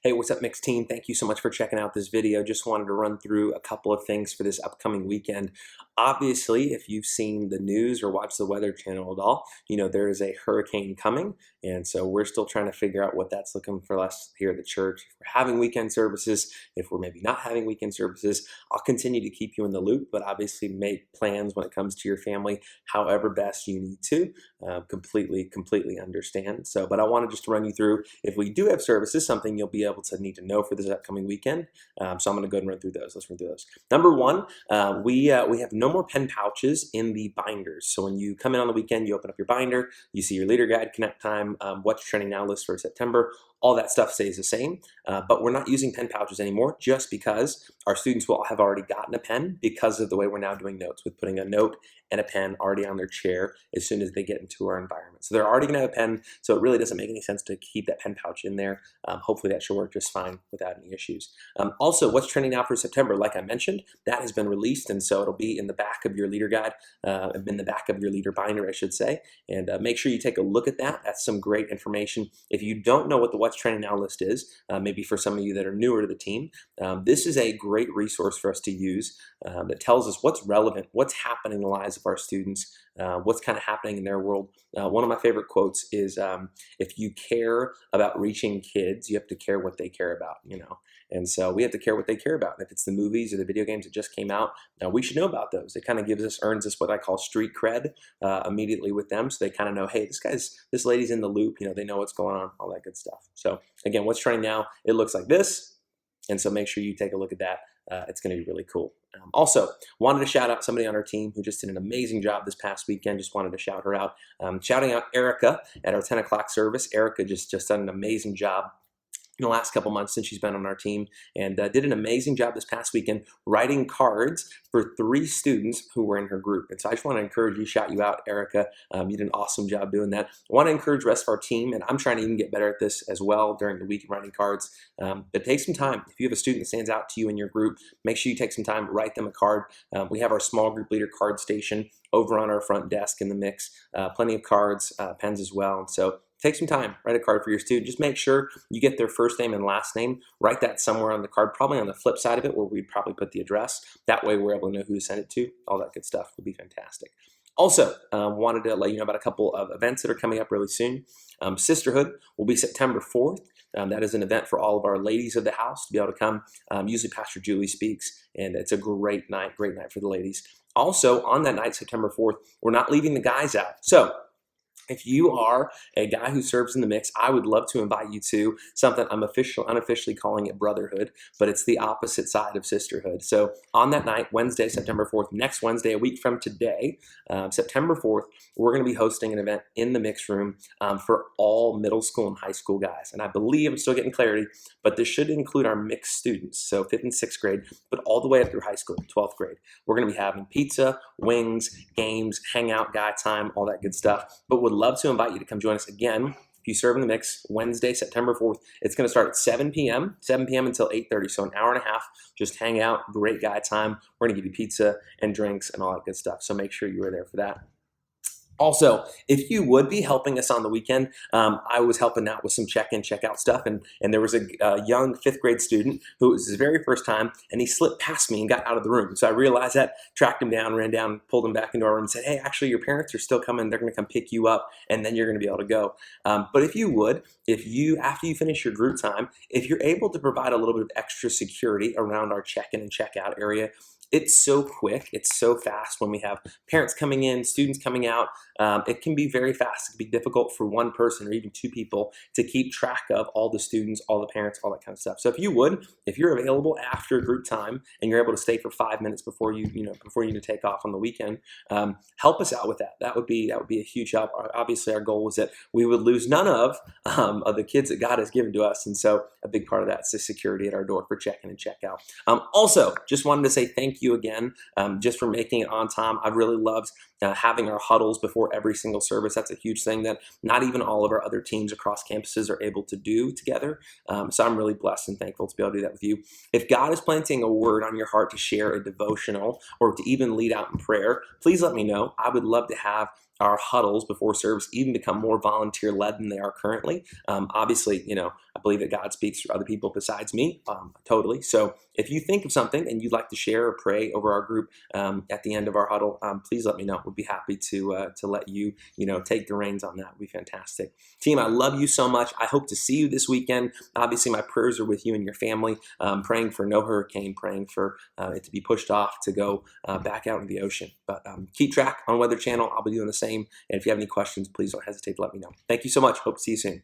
Hey, what's up, Mixed Team? Thank you so much for checking out this video. Just wanted to run through a couple of things for this upcoming weekend. Obviously, if you've seen the news or watched the Weather Channel at all, you know there is a hurricane coming, and so we're still trying to figure out what that's looking for us here at the church. If we're having weekend services, if we're maybe not having weekend services, I'll continue to keep you in the loop, but obviously make plans when it comes to your family however best you need to. Completely understand. So, but I wanted just to run you through, if we do have services, something you'll be able to need to know for this upcoming weekend. So I'm going to go ahead and run through those. Let's run through those. Number one, we have no more pen pouches in the binders. So when you come in on the weekend, you open up your binder, you see your leader guide, connect time, what's trending now list for September. All that stuff stays the same, but we're not using pen pouches anymore just because our students will have already gotten a pen because of the way we're now doing notes, with putting a note and a pen already on their chair as soon as they get into our environment. So they're already going to have a pen, so it really doesn't make any sense to keep that pen pouch in there. Hopefully that should work just fine without any issues. Also, what's trending now for September, like I mentioned, that has been released, and so it'll be in the back of your leader guide, in the back of your leader binder, I should say, and make sure you take a look at that. That's some great information. If you don't know what the What's Trending Now list is, maybe for some of you that are newer to the team, this is a great resource for us to use that tells us what's relevant, what's happening in the lives of our students, what's kind of happening in their world. One of my favorite quotes is, if you care about reaching kids, you have to care what they care about, you know. And so we have to care what they care about. And if it's the movies or the video games that just came out, we should know about those. It kind of earns us what I call street cred immediately with them. So they kind of know, hey, this lady's in the loop, you know, they know what's going on, all that good stuff. So again, what's trending now, it looks like this. And so make sure you take a look at that. It's going to be really cool. Also, wanted to shout out somebody on our team who just did an amazing job this past weekend. Just wanted to shout her out. Shouting out Erica at our 10 o'clock service. Erica just done an amazing job in the last couple months since she's been on our team, and did an amazing job this past weekend writing cards for 3 students who were in her group. And so I just want to encourage you, shout you out, Erica. You did an awesome job doing that. I want to encourage the rest of our team, and I'm trying to even get better at this as well during the week, writing cards. But take some time. If you have a student that stands out to you in your group, make sure you take some time to write them a card. We have our small group leader card station over on our front desk in the mix. Plenty of cards, pens as well. And so take some time, write a card for your student. Just make sure you get their first name and last name. Write that somewhere on the card, probably on the flip side of it where we'd probably put the address. That way we're able to know who to send it to. All that good stuff would be fantastic. Also, wanted to let you know about a couple of events that are coming up really soon. Sisterhood will be September 4th. That is an event for all of our ladies of the house to be able to come. Usually Pastor Julie speaks, and it's a great night for the ladies. Also, on that night, September 4th, we're not leaving the guys out. So if you are a guy who serves in the mix, I would love to invite you to something I'm unofficially calling it brotherhood, but it's the opposite side of sisterhood. So on that night, Wednesday, September 4th, next Wednesday, a week from today, September 4th, we're going to be hosting an event in the mix room for all middle school and high school guys. And I believe, I'm still getting clarity, but this should include our mixed students, so 5th and 6th grade, but all the way up through high school, 12th grade. We're going to be having pizza, wings, games, hangout, guy time, all that good stuff. But would love to invite you to come join us again. If you serve in the mix, Wednesday, September 4th, it's going to start at 7 p.m. until 8:30, so an hour and a half. Just hang out, great guy time. We're going to give you pizza and drinks and all that good stuff, so make sure you are there for that. Also, if you would be helping us on the weekend, I was helping out with some check-in, check-out stuff, and there was a young 5th grade student who it was his very first time, and he slipped past me and got out of the room. So I realized that, tracked him down, ran down, pulled him back into our room, and said, hey, actually, your parents are still coming. They're going to come pick you up, and then you're going to be able to go. But if you would, after you finish your group time, if you're able to provide a little bit of extra security around our check-in and check-out area, it's so quick, it's so fast when we have parents coming in, students coming out. It can be very fast. It can be difficult for one person or even 2 people to keep track of all the students, all the parents, all that kind of stuff. So if you're available after group time and you're able to stay for 5 minutes before you need to take off on the weekend, help us out with that. That would be a huge help. Obviously, our goal was that we would lose none of the kids that God has given to us, and so a big part of that is the security at our door for check-in and check-out. Also, just wanted to say thank you again just for making it on time. I've really loved having our huddles before every single service. That's a huge thing that not even all of our other teams across campuses are able to do together. So I'm really blessed and thankful to be able to do that with you. If God is planting a word on your heart to share a devotional or to even lead out in prayer, please let me know. I would love to have our huddles before service even become more volunteer-led than they are currently. Obviously, I believe that God speaks through other people besides me, totally. So if you think of something and you'd like to share or pray over our group at the end of our huddle, please let me know. We'd be happy to let you, take the reins on that. It'd be fantastic. Team, I love you so much. I hope to see you this weekend. Obviously, my prayers are with you and your family. Praying for no hurricane, praying for it to be pushed off to go back out in the ocean. But keep track on Weather Channel. I'll be doing the same. And if you have any questions, please don't hesitate to let me know. Thank you so much. Hope to see you soon.